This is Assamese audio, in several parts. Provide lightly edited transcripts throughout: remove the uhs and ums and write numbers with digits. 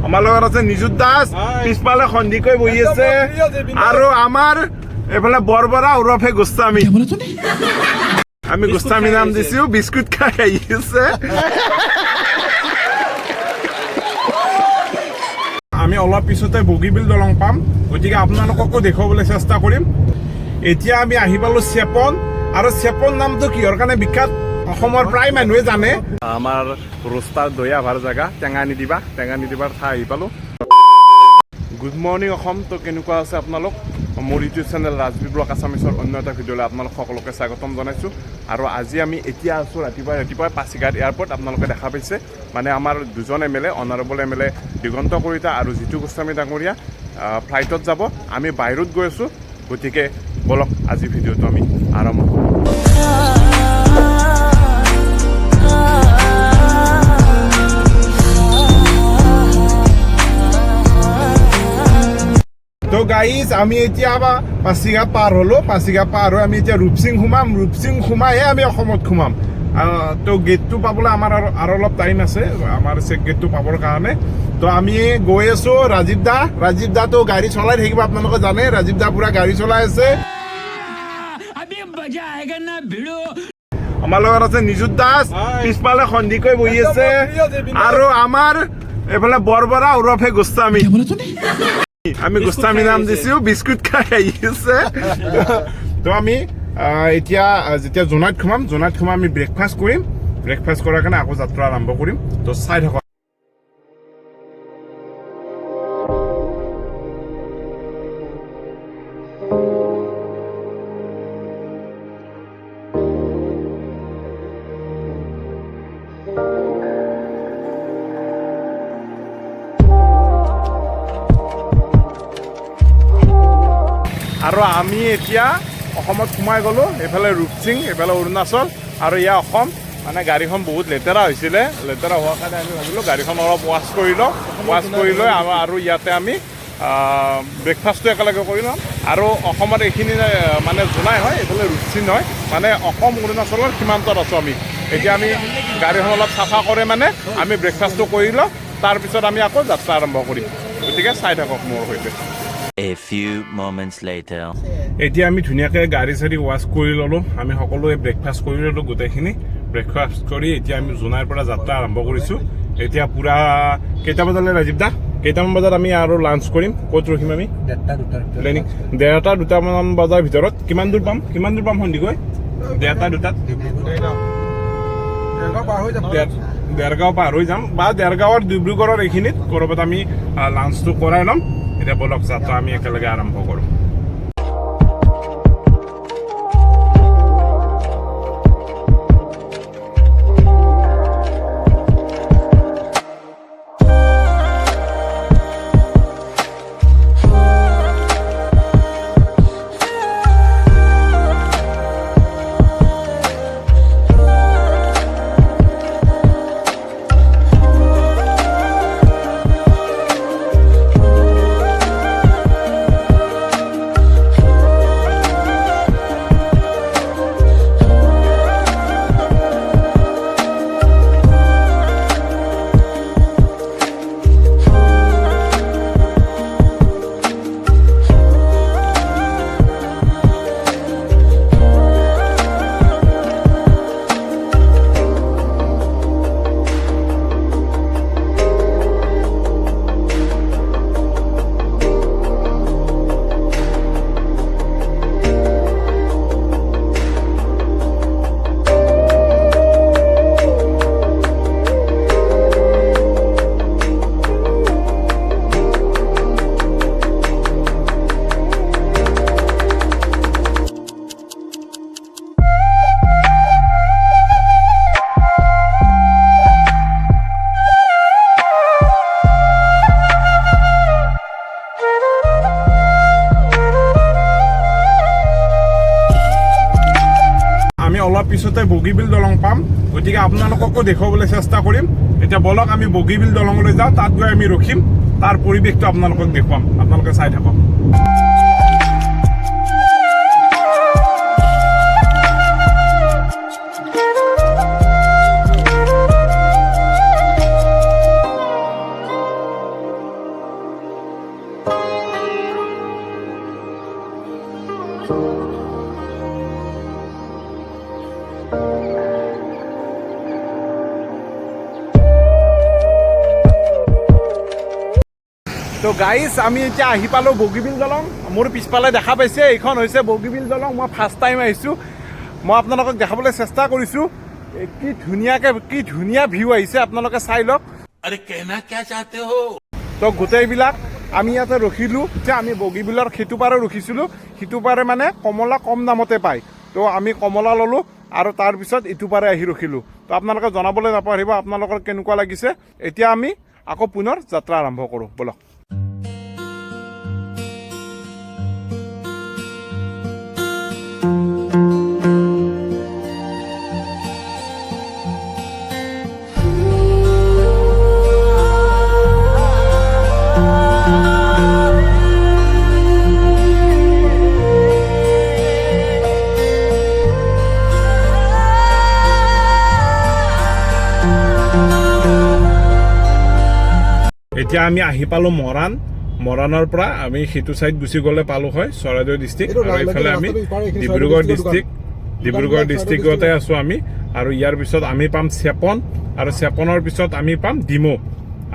আমাৰ লগত আছে নিজুত দাস পিছফালে সন্ধিকৈ বহি আছে আৰু আমাৰ এফালে বৰবৰা ওৰফে গোস্বামী আমি গোস্বামী নাম দিছো বিস্কুট খাই আহি আছে আমি অলপ পিছতে বগীবিল দলং পাম গতিকে আপোনালোককো দেখুৱাবলৈ চেষ্টা কৰিম এতিয়া আমি আহি পালো চেপন আৰু চেপন নামটো কিহৰ কাৰণে বিখ্যাত অসমৰ প্ৰায় মানুহে জানে আমাৰ ৰোষ্টাৰ দয়া ভাৰ জাগা টেঙানি দিবাৰ ঠাই আহি পালো গুড মৰ্নিং অসম তো কেনেকুৱা আছে আপোনালোক মোৰ ইউটিউব চেনেল ৰাজবি ব্লগ আছামিছৰ অন্য এটা ভিডিঅ'লৈ আপোনালোক সকলোকে স্বাগতম জনাইছোঁ আৰু আজি আমি এতিয়া আছোঁ ৰাতিপুৱা পাছিঘাট এয়াৰপৰ্ট আপোনালোকে দেখা পাইছে মানে আমাৰ দুজন MLA honourable MLA Diganta Kalita আৰু জিতু গোস্বামী ডাঙৰীয়া ফ্লাইটত যাব আমি বাহিৰত গৈ আছোঁ গতিকে বলক আজি ভিডিঅ'টো আমি আৰম্ভ কৰোঁ তো গাইজ আমি এতিয়া পাছিঘাট পাৰ হলো পাছিঘাট পাৰ হৈ আমি এতিয়া ৰূপসিং সোমাইহে আমি অসমত সোমাম তো গেটটো পাবলৈ আমাৰ আৰু অলপ টাইম আছে আমাৰ চেক গেটটো পাবৰ কাৰণে তো আমি গৈ আছো ৰাজীৱ দা তো গাড়ী চলাই থাকিব আপোনালোকে জানে ৰাজীৱ দা পুৰা গাড়ী চলাই আছে আমাৰ লগত আছে নিজুত দাস পিছফালে সন্ধিকৈ বহি আছে আৰু আমাৰ এফালে বৰবৰা ওৰফে গোস্বামী আমি গোস্বামী নাম দিছো বিস্কুট খাই আহি আছে তো আমি এতিয়া যেতিয়া জোনাইত সোমাম আমি ব্ৰেকফাষ্ট কৰিম ব্ৰেকফাষ্ট কৰাৰ কাৰণে আকৌ যাত্ৰা আৰম্ভ কৰিম তো চাই থাকক আৰু আমি এতিয়া অসমত সোমাই গ'লো এইফালে ৰূপসিং এইফালে অৰুণাচল আৰু এয়া অসম মানে গাড়ীখন বহুত লেতেৰা হৈছিলে লেতেৰা হোৱাৰ কাৰণে আমি ভাবিলোঁ গাড়ীখন অলপ ৱাছ কৰি লৈ আৰু ইয়াতে আমি ব্ৰেকফাষ্টটো একেলগে কৰি ল'ম আৰু অসমত এইখিনি মানে জোনাই হয় এইফালে ৰূপসিং হয় মানে অসম অৰুণাচলৰ সীমান্তত আছোঁ আমি এতিয়া আমি গাড়ীখন অলপ চাফা কৰে মানে আমি ব্ৰেকফাষ্টটো কৰি লওঁ তাৰপিছত আমি আকৌ যাত্ৰা আৰম্ভ কৰিম গতিকে চাই থাকক মোৰ সৈতে A few moments later. এতিয়া আমি ধুনীয়াকৈ গাড়ী চাড়ী ৱাছ কৰি ল'লোঁ আমি সকলোৱে ব্ৰেকফাষ্ট কৰি ল'লোঁ গোটেইখিনি ব্ৰেকফাষ্ট কৰি এতিয়া আমি জোনাইৰ পৰা যাত্ৰা আৰম্ভ কৰিছোঁ এতিয়া পুৰা কেইটা বজালৈ ৰাজীৱ দা কেইটামান বজাত আমি আৰু লাঞ্চ কৰিম ক'ত ৰখিম আমি 1:30-2টামান বজাৰ ভিতৰত কিমান দূৰ পাম সন্ধিকৈ 1:30-2টাত দেৰগাঁও পাৰ হৈ যাম বা দেৰগাঁৱৰ ডিব্ৰুগড়ৰ এইখিনিত ক'ৰবাত আমি লাঞ্চটো কৰাই ল'ম এতিয়া বলক যাত্ৰা আমি একেলগে আৰম্ভ কৰোঁ অলপ পিছতে বগীবিল দলং পাম গতিকে আপোনালোককো দেখুৱাবলৈ চেষ্টা কৰিম এতিয়া বলক আমি বগীবিল দলঙলৈ যাওঁ তাত গৈ আমি ৰখিম তাৰ পৰিৱেশটো আপোনালোকক দেখুৱাম আপোনালোকে চাই থাকক তো গাইজ আমি এতিয়া আহি পালোঁ বগীবিল দলং মোৰ পিছফালে দেখা পাইছে এইখন হৈছে বগীবিল দলং মই ফাৰ্ষ্ট টাইম আহিছোঁ মই আপোনালোকক দেখাবলৈ চেষ্টা কৰিছোঁ কি ধুনীয়া ভিউ আহিছে আপোনালোকে চাই লওক अरे कहना क्या चाहते हो তো গোটেইবিলাক আমি ইয়াতে ৰখিলোঁ যে আমি বগীবিলৰ সিটোপাৰে ৰখিছিলোঁ সিটোপাৰে মানে কমলা কম দামতে পায় তো আমি কমলা ল'লোঁ আৰু তাৰপিছত ইটোপাৰে আহি ৰখিলোঁ তো আপোনালোকে জনাবলৈ নাপাহৰিব আপোনালোকৰ কেনেকুৱা লাগিছে এতিয়া আমি আকৌ পুনৰ যাত্ৰা আৰম্ভ কৰোঁ বলক এতিয়া আমি আহি পালোঁ মৰাণৰ পৰা আমি সিটো চাইড গুচি গ'লে পালোঁ হয় চৰাইদেউ ডিষ্ট্ৰিক্ট আৰু এইফালে আমি ডিব্ৰুগড় ডিষ্ট্ৰিক্টতে আছোঁ আমি আৰু ইয়াৰ পিছত আমি পাম চেপন আৰু চেপনৰ পিছত আমি পাম ডিমৌ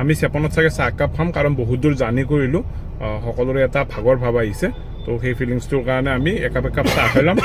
আমি চেপনত চাগে চাহ একাপ খাম কাৰণ বহুত দূৰ জাৰ্ণি কৰিলোঁ সকলোৰে এটা ভাগৰ ভাৱ আহিছে তো সেই ফিলিংছটোৰ কাৰণে আমি একাপ চাহ খাই ল'ম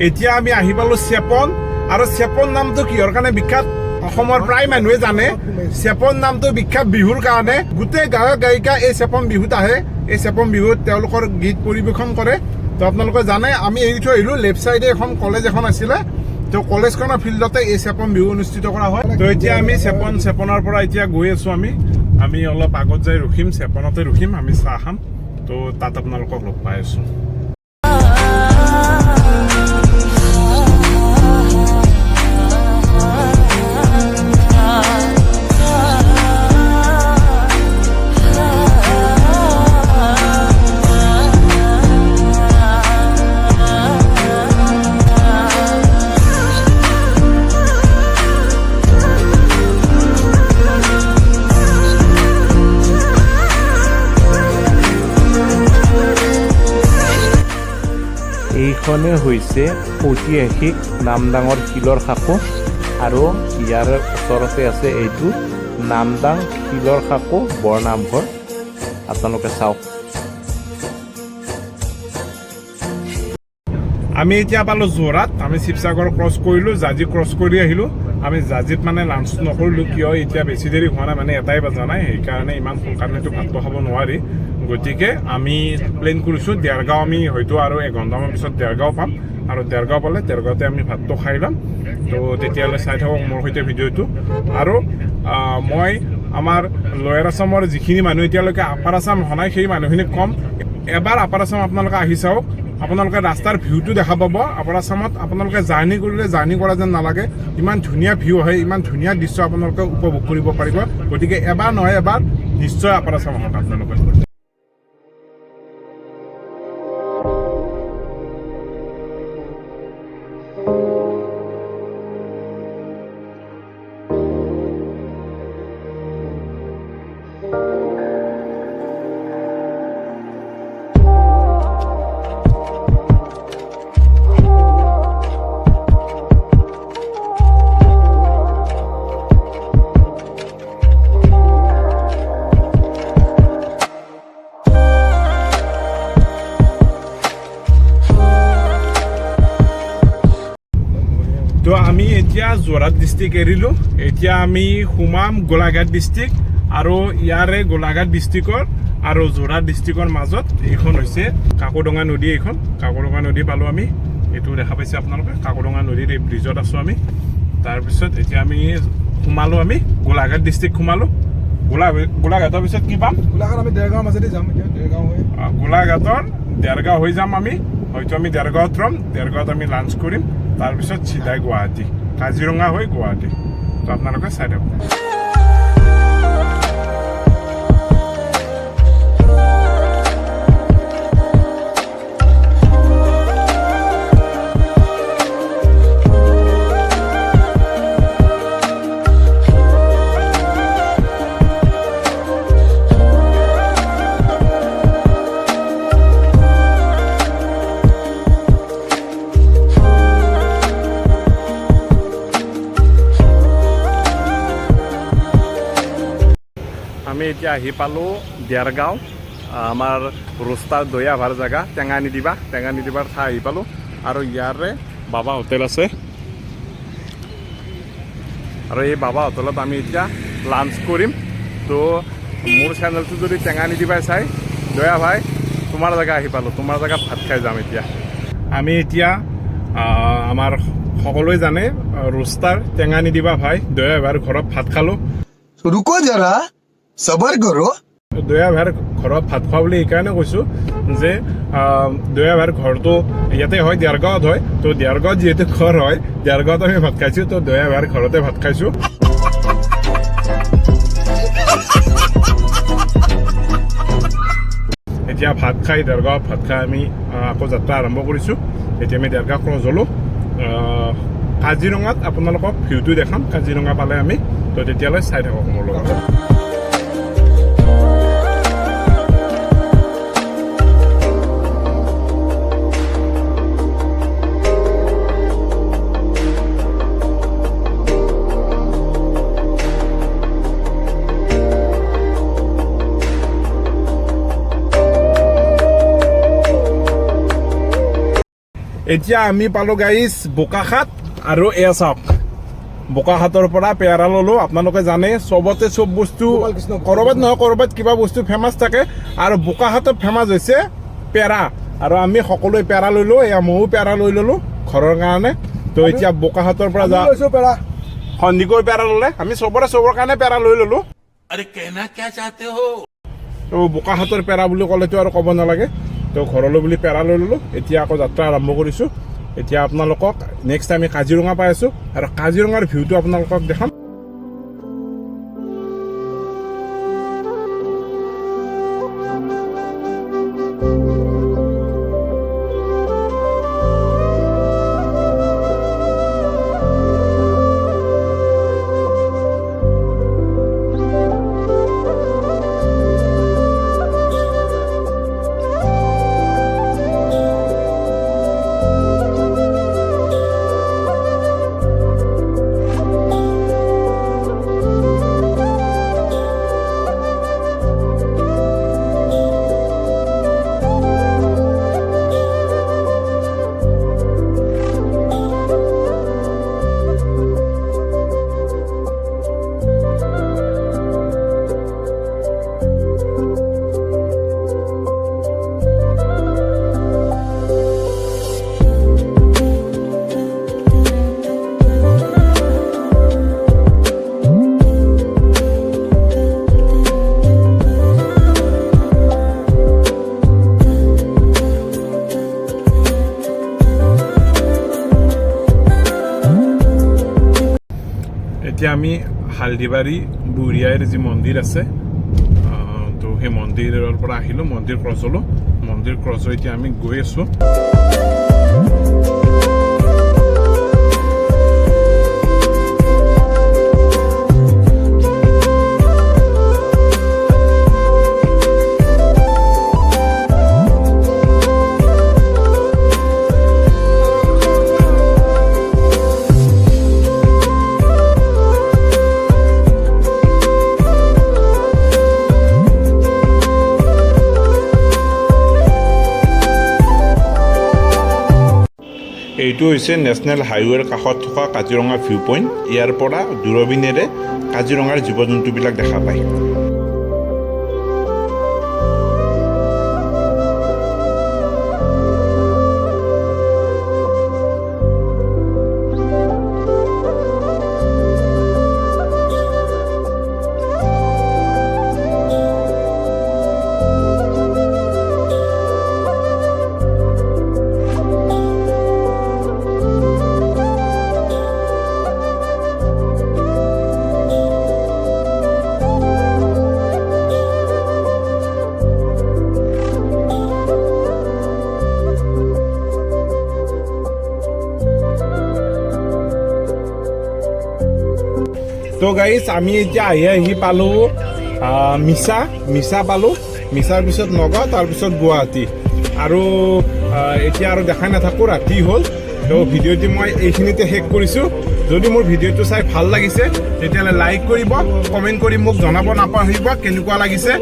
এতিয়া আমি আহি পালোঁ চেপন আৰু চেপন নামটো কিহৰ কাৰণে বিখ্যাত অসমৰ প্ৰায় মানুহে জানে চেপন নামটো বিখ্যাত বিহুৰ কাৰণে গোটেই গায়ক গায়িকা এই চেপন বিহুত আহে এই চেপন বিহুত তেওঁলোকৰ গীত পৰিৱেশন কৰে তো আপোনালোকে জানে আমি এৰি থৈ আহিলোঁ লেফ্ট চাইডে এখন কলেজ এখন আছিলে তো কলেজখনৰ ফিল্ডতে এই চেপন বিহু অনুষ্ঠিত কৰা হয় তো এতিয়া আমি চেপনৰ পৰা এতিয়া গৈ আছোঁ আমি অলপ আগত যাই ৰখিম চেপনতে ৰখিম আমি চাহ খাম তো তাত আপোনালোকক লগ পাই আছোঁ এইখনে হৈছে ঐতিহাসিক নামদাঙৰ শিলৰ সাঁকো আৰু ইয়াৰ ওচৰতে আছে এইটো নামদাং শিলৰ সাঁকো বৰনামঘৰ আপোনালোকে চাওক আমি এতিয়া পালোঁ যোৰহাট আমি শিৱসাগৰ ক্ৰছ কৰিলোঁ জাজি ক্ৰছ কৰি আহিলোঁ আমি জাজিত মানে লাঞ্চ নকৰিলোঁ কিয় এতিয়া বেছি দেৰি হোৱা নাই মানে এটাই বজা নাই সেইকাৰণে ইমান সোনকালেতো ভাতটো খাব নোৱাৰি গতিকে আমি প্লেন কৰিছোঁ দেৰগাঁও আমি হয়তো আৰু এঘণ্টামান পিছত দেৰগাঁও পাম আৰু দেৰগাঁও পালে দেৰগাঁৱতে আমি ভাতটো খাই ল'ম তো তেতিয়াহ'লে চাই থাকক মোৰ সৈতে ভিডিঅ'টো আৰু মই আমাৰ লয়াৰ আছামৰ যিখিনি মানুহ এতিয়ালৈকে আপাৰ আছাম হোৱা নাই সেই মানুহখিনিক ক'ম এবাৰ আপাৰ আছাম আপোনালোকে আহি চাওক আপোনালোকে ৰাস্তাৰ ভিউটো দেখা পাব আপাৰ আছামত আপোনালোকে জাৰ্ণি কৰিলে জাৰ্ণি কৰা যেন নালাগে ইমান ধুনীয়া ভিউ হয় ইমান ধুনীয়া দৃশ্য আপোনালোকে উপভোগ কৰিব পাৰিব গতিকে এবাৰ নহয় এবাৰ নিশ্চয় আপাৰ আছাম আহক আপোনালোকে তো আমি এতিয়া যোৰহাট ডিষ্ট্ৰিক্ট এৰিলোঁ এতিয়া আমি সোমাম গোলাঘাট ডিষ্ট্ৰিক্ট আৰু ইয়াৰে গোলাঘাট ডিষ্ট্ৰিক্টৰ আৰু যোৰহাট ডিষ্ট্ৰিক্টৰ মাজত এইখন হৈছে কাকডঙা নদী এইখন কাকডঙা নদী পালোঁ আমি এইটো দেখা পাইছে আপোনালোকে কাকডঙা নদীৰ এই ব্ৰিজত আছোঁ আমি তাৰপিছত এতিয়া আমি সোমালোঁ আমি গোলাঘাট ডিষ্ট্ৰিক্ট সোমালোঁ গোলাঘাটৰ পিছত কি পাম গোলাঘাট আমি দেৰগাঁৱৰ মাজেদি যাম এতিয়া দেৰগাঁও হৈ গোলাঘাটৰ দেৰগাঁও হৈ যাম আমি হয়তো আমি দেৰগাঁৱত ৰম দেৰগাঁৱত আমি লাঞ্চ কৰিম তাৰপিছত চিধাই গুৱাহাটী কাজিৰঙা হৈ গুৱাহাটী তো আপোনালোকে চাই থাকক এতিয়া আহি পালোঁ দেৰগাঁও আমাৰ ৰোষ্টাৰ দয়াভাৰ জেগা টেঙানিদিবাৰ ঠাই আহি পালোঁ আৰু ইয়াৰে বাবা হোটেল আছে আৰু এই বাবা হোটেলত আমি এতিয়া লাঞ্চ কৰিম তো মোৰ চেনেলটো যদি টেঙানিদিবাই চাই দয়া ভাই তোমাৰ জেগা আহি পালোঁ তোমাৰ জেগাত ভাত খাই যাম এতিয়া আমি এতিয়া আমাৰ সকলোৱে জানে ৰোষ্টাৰ টেঙানিদিবা ভাই দয়া ভাইৰ ঘৰত ভাত খালোঁ रुको जरा सबर करो দয়া ভাইৰ ঘৰত ভাত খোৱা বুলি এইকাৰণে কৈছোঁ যে দয়া ভাইৰ ঘৰটো ইয়াতে হয় দেৰগাঁৱত হয় তো দেৰগাঁৱত যিহেতু ঘৰ হয় দেৰগাঁৱত আমি ভাত খাইছোঁ তো দয়া ভাইৰ ঘৰতে ভাত খাইছোঁ এতিয়া ভাত খাই দেৰগাঁৱত ভাত খাই আমি আকৌ যাত্ৰা আৰম্ভ কৰিছোঁ এতিয়া আমি দেৰগাঁও ক্ৰছ হ'লোঁ কাজিৰঙাত আপোনালোকক ভিউটো দেখাম কাজিৰঙা পালে আমি তো তেতিয়ালৈ চাই থাকক মোৰ লগত এতিয়া আমি পালোঁ গাইজ বোকাখাট আৰু এয়া চাওক বোকাখাটৰ পৰা পেয়াৰা ল'লোঁ আপোনালোকে জানে চবতে চব বস্তু ক'ৰবাত নহয় ক'ৰবাত কিবা বস্তু ফেমাছ থাকে আৰু বোকাখাটত ফেমাছ হৈছে পেৰা আৰু আমি সকলোৱে পেৰা ল'লোঁ এয়া ময়ো পেৰা লৈ ল'লোঁ ঘৰৰ কাৰণে তো এতিয়া বোকাখাটৰ পৰা যা সন্দিকৈ পেৰা ল'লে আমি চবৰে চবৰ কাৰণে পেৰা লৈ ল'লোঁ अरे कहना क्या चाहते हो তো বোকাখাটৰ পেৰা বুলি ক'লেতো আৰু ক'ব নালাগে তো ঘৰলৈ বুলি পেৰা লৈ ল'লোঁ এতিয়া আকৌ যাত্ৰা আৰম্ভ কৰিছোঁ এতিয়া আপোনালোকক নেক্সট আমি কাজিৰঙা পাই আছোঁ আৰু কাজিৰঙাৰ ভিউটো আপোনালোকক দেখাম এতিয়া আমি হালদিবাৰী বুঢ়িয়াইৰ যি মন্দিৰ আছে তো সেই মন্দিৰৰ পৰা আহিলোঁ মন্দিৰ ক্ৰছ হ'লোঁ মন্দিৰ ক্ৰছ হৈ এতিয়া আমি গৈ আছোঁ এইটো হৈছে নেশ্যনেল হাইৱেৰ কাষত থকা কাজিৰঙা ভিউ পইণ্ট ইয়াৰ পৰা দূৰবীণেৰে কাজিৰঙাৰ জীৱ জন্তুবিলাক দেখা পায় তো গাইজ আমি এতিয়া আহি পালোঁ মিছা পালোঁ মিছাৰ পিছত নগাঁও তাৰপিছত গুৱাহাটী আৰু এতিয়া আৰু দেখাই নাথাকোঁ ৰাতি হ'ল তো ভিডিঅ'টি মই এইখিনিতে শেষ কৰিছোঁ যদি মোৰ ভিডিঅ'টো চাই ভাল লাগিছে তেতিয়াহ'লে লাইক কৰিব কমেণ্ট কৰি মোক জনাব নাপাহৰিব কেনেকুৱা লাগিছে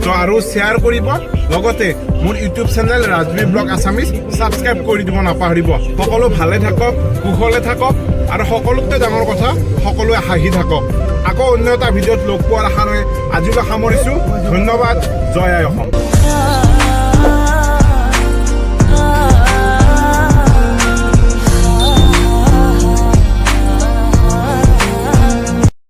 তো আৰু শ্বেয়াৰ কৰিব লগতে মোৰ YouTube channel Rajbir blog Assamese subscribe কৰি দিব নাপাহৰিব সকলো ভালে থাকক কুশলে থাকক আৰু সকলোতকৈ ডাঙৰ কথা সকলোৱে হাঁহি থাকক আকৌ অন্য এটা ভিডিঅ'ত লগ পোৱাৰ আশাৰে আজিলৈ সামৰিছোঁ ধন্যবাদ জয় আই অসম